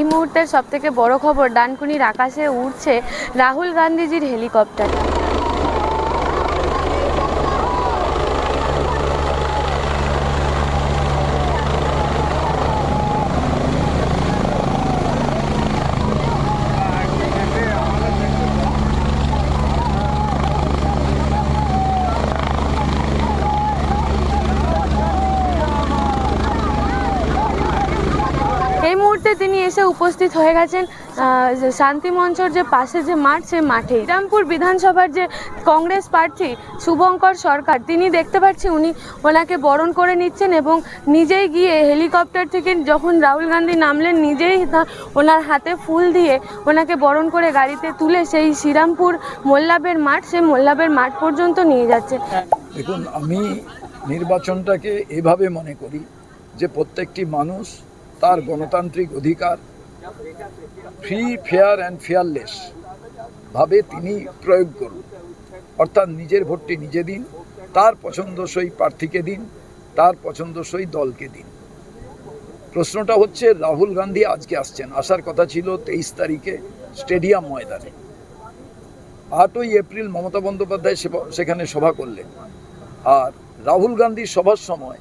এই মুহূর্তের সবথেকে বড় খবর, ডানকুনির আকাশে উড়ছে রাহুল গান্ধীজির হেলিকপ্টার। এই মুহূর্তে তিনি এসে উপস্থিত হয়ে গেছেন শান্তি মঞ্চর যে পাশে যে মাঠ, সে মাঠে। শ্রীরামপুর বিধানসভার যে কংগ্রেস প্রার্থী শুভঙ্কর সরকার, তিনি দেখতে পাচ্ছি ওনাকে বরণ করে নিচ্ছেন এবং নিজেই গিয়ে হেলিকপ্টার থেকে যখন রাহুল গান্ধী নামলেন, নিজেই ওনার হাতে ফুল দিয়ে ওনাকে বরণ করে গাড়িতে তুলে সেই শ্রীরামপুর মোল্লাবের মাঠ, সেই মোল্লাবের মাঠ পর্যন্ত নিয়ে যাচ্ছে। দেখুন, আমি নির্বাচনটাকে এভাবে মনে করি যে প্রত্যেকটি মানুষ তার গণতান্ত্রিক অধিকার ফ্রি, ফেয়ার অ্যান্ড ফেয়ারলেস ভাবে তিনি প্রয়োগ করুন। অর্থাৎ নিজের ভোটটি নিজে দিন, তার পছন্দসই প্রার্থীকে দিন, তার পছন্দসই দলকে দিন। প্রশ্নটা হচ্ছে, রাহুল গান্ধী আজকে আসছেন, আসার কথা ছিল 23 তারিখে স্টেডিয়াম ময়দানে। 8ই এপ্রিল মমতা বন্দ্যোপাধ্যায় সেখানে সভা করলেন, আর রাহুল গান্ধীর সভার সময়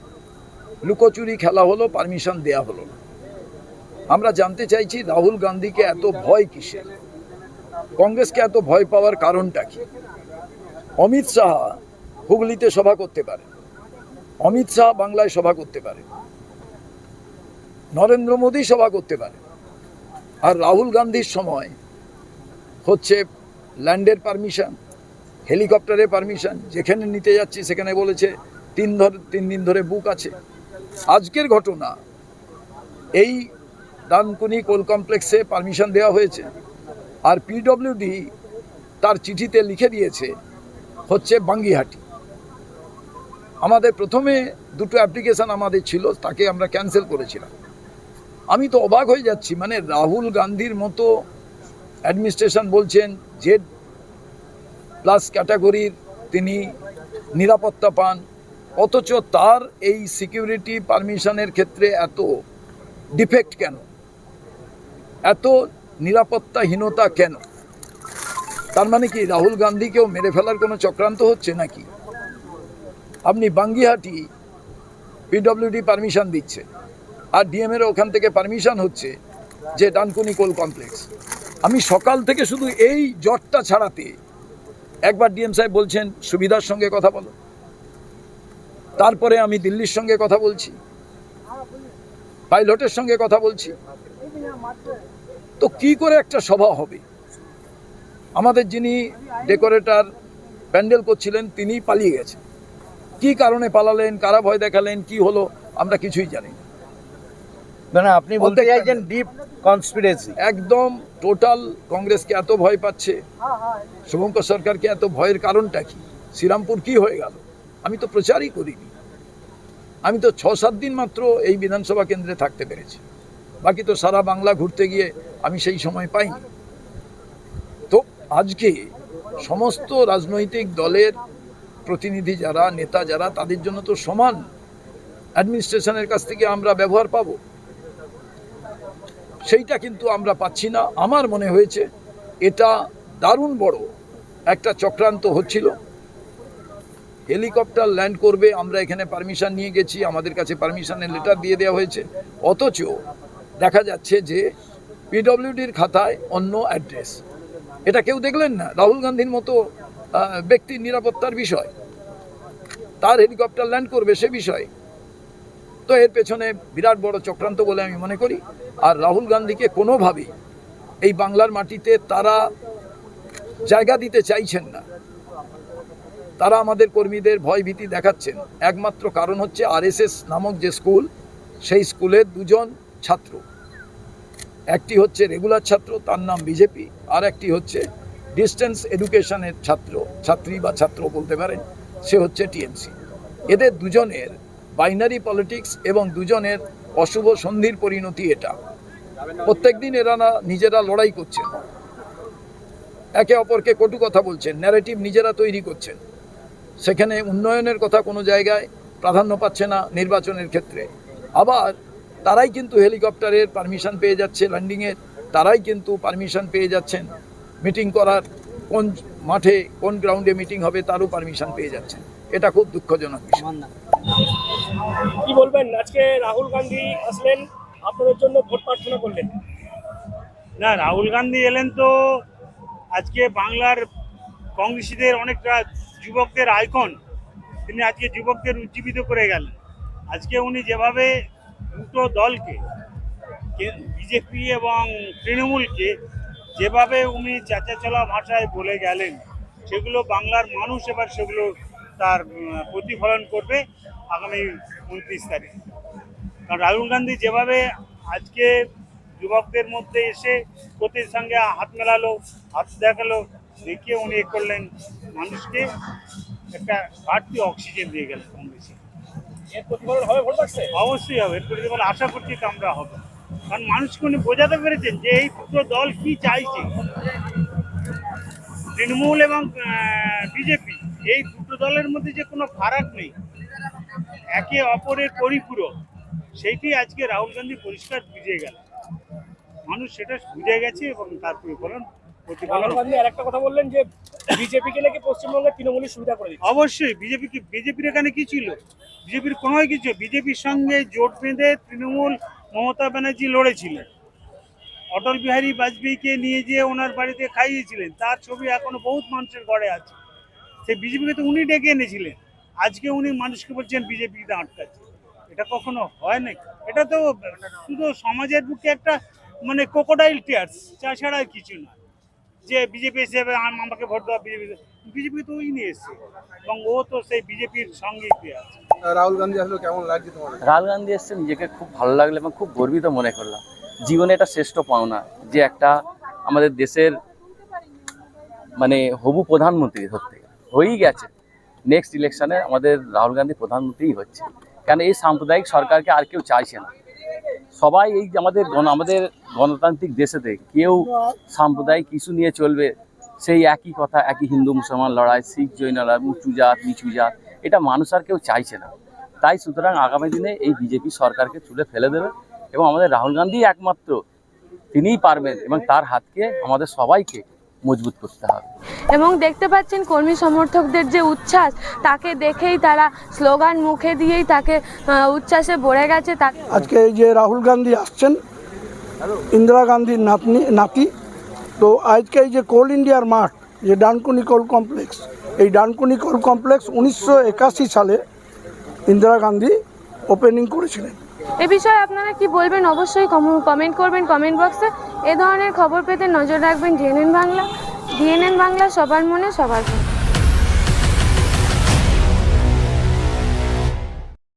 লুকোচুরি খেলা হলো, পারমিশন দেয়া হলো না। আমরা জানতে চাইছি রাহুল গান্ধীকে এত ভয় কিসের, কংগ্রেসকে এত ভয় পাওয়ার কারণটা কি? অমিত শাহ হুগলিতে সভা করতে পারে, অমিত শাহ বাংলায় সভা করতে পারে, নরেন্দ্র মোদী সভা করতে পারে, আর রাহুল গান্ধীর সময় হচ্ছে ল্যান্ডের পারমিশন, হেলিকপ্টারের পারমিশন, যেখানে নিতে যাচ্ছি সেখানে বলেছে 3 দিন ধরে বুক আছে। আজকের ঘটনা, এই ডানকুনি কোল কমপ্লেক্সে পারমিশন দেওয়া হয়েছে, আর পিডব্লিউডি তার চিঠিতে লিখে দিয়েছে হচ্ছে বাঙ্গিহাটি। আমাদের প্রথমে 2টো অ্যাপ্লিকেশন আমাদের ছিল, তাকে আমরা ক্যান্সেল করেছিলাম। আমি তো অবাক হয়ে যাচ্ছি, মানে রাহুল গান্ধীর মতো অ্যাডমিনিস্ট্রেশন বলছেন Z+ ক্যাটাগরির তিনি নিরাপত্তা পান, অথচ তার এই সিকিউরিটি পারমিশনের ক্ষেত্রে এত ডিফেক্ট কেন, এত নিরাপত্তাহীনতা কেন? তার মানে কি রাহুল গান্ধীকেও মেরে ফেলার কোনো চক্রান্ত হচ্ছে নাকি? আপনি বাঙ্গিহাটি পিডব্লিউডি পারমিশন দিচ্ছে, আর ডিএমের ওখান থেকে পারমিশন হচ্ছে যে ডানকুনি কোল কমপ্লেক্স। আমি সকাল থেকে শুধু এই জটটা ছাড়াতে, একবার ডিএম সাহেব বলছেন সুবিধার সঙ্গে কথা বলো, তারপরে আমি দিল্লির সঙ্গে কথা বলছি, পাইলটের সঙ্গে কথা বলছি, তো কি করে একটা সভা হবে? আমাদের যিনি ডেকোরেটর প্যান্ডেল করছিলেন তিনি পালিয়ে গেছেন। কি কারণে পালালেন, কারা ভয় দেখালেন, কি হলো, আমরা কিছুই জানি না। মানে আপনি বলতে চাইছেন ডিপ কনস্পিরেসি? একদম টোটাল। কংগ্রেসকে এত ভয় পাচ্ছে, শুভঙ্কর সরকারকে এত ভয়ের কারণটা কি? শ্রীরামপুর কি হয়ে গেল? আমি তো প্রচারই করিনি, আমি তো 6-7 দিন মাত্র এই বিধানসভা কেন্দ্রে থাকতে পেরেছি, বাকি তো সারা বাংলা ঘুরতে গিয়ে আমি সেই সময় পাইনি। তো আজকে সমস্ত রাজনৈতিক দলের প্রতিনিধি যারা, নেতা যারা, তাদের জন্য তো সমান অ্যাডমিনিস্ট্রেশনের কাছ থেকে আমরা ব্যবহার পাবো, সেইটা কিন্তু আমরা পাচ্ছি না। আমার মনে হয়েছে এটা দারুণ বড় একটা চক্রান্ত হচ্ছিল। হেলিকপ্টার ল্যান্ড করবে, আমরা এখানে পারমিশন নিয়ে গেছি, আমাদের কাছে পারমিশনের লেটার দিয়ে দেওয়া হয়েছে, অথচ দেখা যাচ্ছে যে পিডব্লিউডির খাতায় অন্য অ্যাড্রেস। এটা কেউ দেখলেন না? রাহুল গান্ধীর মতো ব্যক্তির নিরাপত্তার বিষয়, তার হেলিকপ্টার ল্যান্ড করবে সে বিষয়। তো এর পেছনে বিরাট বড় চক্রান্ত বলে আমি মনে করি। আর রাহুল গান্ধীকে কোনোভাবেই এই বাংলার মাটিতে তারা জায়গা দিতে চাইছেন না। তারা আমাদের কর্মীদের ভয়ভীতি দেখাচ্ছেন, একমাত্র কারণ হচ্ছে RSS নামক যে স্কুল, সেই স্কুলের 2জন ছাত্র, একটি হচ্ছে রেগুলার ছাত্র, তার নাম বিজেপি, আর একটি হচ্ছে ডিস্টেন্স এডুকেশনের ছাত্রী বা ছাত্র বলতে পারেন, সে হচ্ছে টিএমসি। এদের দুজনের বাইনারি পলিটিক্স এবং দুজনের অশুভ সন্ধির পরিণতি এটা। প্রত্যেকদিন এরা নিজেরা লড়াই করছেন, একে অপরকে কটু কথা বলছেন, ন্যারেটিভ নিজেরা তৈরি করছেন। সেখানে উন্নয়নের কথা কোনো জায়গায় প্রাধান্য পাচ্ছে না নির্বাচনের ক্ষেত্রে। আবার তারাই কিন্তু হেলিকপ্টারের পারমিশন পেয়ে যাচ্ছে, ল্যান্ডিংয়ের তারাই কিন্তু পারমিশন পেয়ে যাচ্ছেন, মিটিং করার কোন মাঠে কোন গ্রাউন্ডে মিটিং হবে তারও পারমিশন পেয়ে যাচ্ছেন। এটা খুব দুঃখজনক বিষয়। কি বলবেন, আজকে রাহুল গান্ধী আসলেন, আপনাদের জন্য ভোট প্রার্থনা করলেন। না, রাহুল গান্ধী এলেন তো আজকে বাংলার কংগ্রেসীদের অনেকটা যুবকদের আইকন, তিনি আজকে যুবকদের উজ্জীবিত করে গেলেন। আজকে উনি যেভাবে দুটো দলকে বিজেপি এবং তৃণমূলকে যেভাবে উনি চাচাচলা ভাষায় বলে গেলেন, সেগুলো বাংলার মানুষ এবার সেগুলো তার প্রতিফলন করবে আগামী 29 তারিখ। কারণ রাহুল গান্ধী যেভাবে আজকে যুবকদের মধ্যে এসে প্রতির সঙ্গে হাত মেলালো, হাত দেখালো, দেখিয়ে উনি এ করলেন, মানুষকে একটা বাড়তি অক্সিজেন দিয়ে গেলেন কংগ্রেসে। এর প্রতিফলন হবে ভোট বাক্সে? অবশ্যই হবে, এর প্রতিফলন আশা করছি আমরা হবে। কারণ মানুষকে উনি বোঝাতে পেরেছেন যে এই দুটো দল কি চাইছে। তৃণমূল এবং বিজেপি এই দুটো দলের মধ্যে যে কোনো ফারাক নেই, একে অপরের পরিপূরক, সেইটি আজকে রাহুল গান্ধী পরিষ্কার বুঝে গেল। মানুষ সেটা বুঝে গেছে এবং তার প্রতিফলন রাহুল গান্ধী আর একটা কথা বললেন যে বিজেপিকে নাকি পশ্চিমবঙ্গে তৃণমূলের সুবিধা করে দিচ্ছে। অবশ্যই বিজেপির এখানে কি ছিল? বিজেপির কোনো কিছু, বিজেপির সঙ্গে জোট বেঁধে তৃণমূল মমতা ব্যানার্জি লড়েছিলেন, অটল বিহারী বাজপেয়ীকে নিয়ে যেয়ে ওনার বাড়িতে খাইয়েছিলেন, তার ছবি এখনো বহুত মানুষের ঘরে আছে। সেই বিজেপিকে তো উনি ডেকে এনেছিলেন, আজকে উনি মানুষকে বলছেন বিজেপিতে আটকাচ্ছে। এটা কখনো হয় না। এটা তো শুধু সমাজের বুকে একটা মানে ক্রোকোডাইল টিয়ার্স, তাছাড়া আর কিছু না। যে বিজেপি হিসেবে আমাকে ভোট দেওয়া, বিজেপি তো ওই নিয়ে এসছে এবং ও তো সেই বিজেপির সঙ্গেই পেয়ে আছে। রাহুল গান্ধী আসলে কেমন লাগছে তোমার? রাহুল গান্ধী এসছে, নিজেকে খুব ভালো লাগলো এবং খুব গর্বিত মনে করলাম। জীবনে এটা শ্রেষ্ঠ পাওনা যে একটা আমাদের দেশের মানে হবু প্রধানমন্ত্রী ধরতে হয়েই গেছে। নেক্সট ইলেকশনে আমাদের রাহুল গান্ধী প্রধানমন্ত্রীই হচ্ছে, কারণ এই সাম্প্রদায়িক সরকারকে আর কেউ চাইছে না। সবাই এই যে আমাদের গণতান্ত্রিক দেশেতে কেউ সাম্প্রদায়িক ইস্যু নিয়ে চলবে, সেই একই কথা, একই হিন্দু মুসলমান লড়াই, শিখ জৈন লড়াই, উঁচু জাত নিচু জাত, এটা মানুষ আর কেউ চাইছে না। তাই সুতরাং আগামী দিনে এই বিজেপি সরকারকে তুলে ফেলে দেবে এবং আমাদের রাহুল গান্ধী একমাত্র তিনিই পারবেন এবং তার হাতকে আমাদের সবাইকে মজবুত করতে হবে। এবং দেখতে পাচ্ছেন কর্মী সমর্থকদের যে উচ্ছ্বাস, তাকে দেখেই তারা স্লোগান মুখে দিয়েই তাকে উচ্ছ্বাসে ভরে গেছে। আজকে এই যে রাহুল গান্ধী আসছেন, ইন্দিরা গান্ধীর নাতি, তো আজকে এই যে কোল ইন্ডিয়ার মাঠ, যে ডানকুনি কোল কমপ্লেক্স, এই ডানকুনি কোল কমপ্লেক্স 1981 সালে ইন্দিরা গান্ধী ওপেনিং করেছিলেন। এ বিষয়ে আপনারা কি বলবেন অবশ্যই কমেন্ট করবেন কমেন্ট বক্সে। এ ধরনের খবর পেতে নজর রাখবেন ডিএনএন বাংলা। ডিএনএন বাংলা, সবার মনে সবার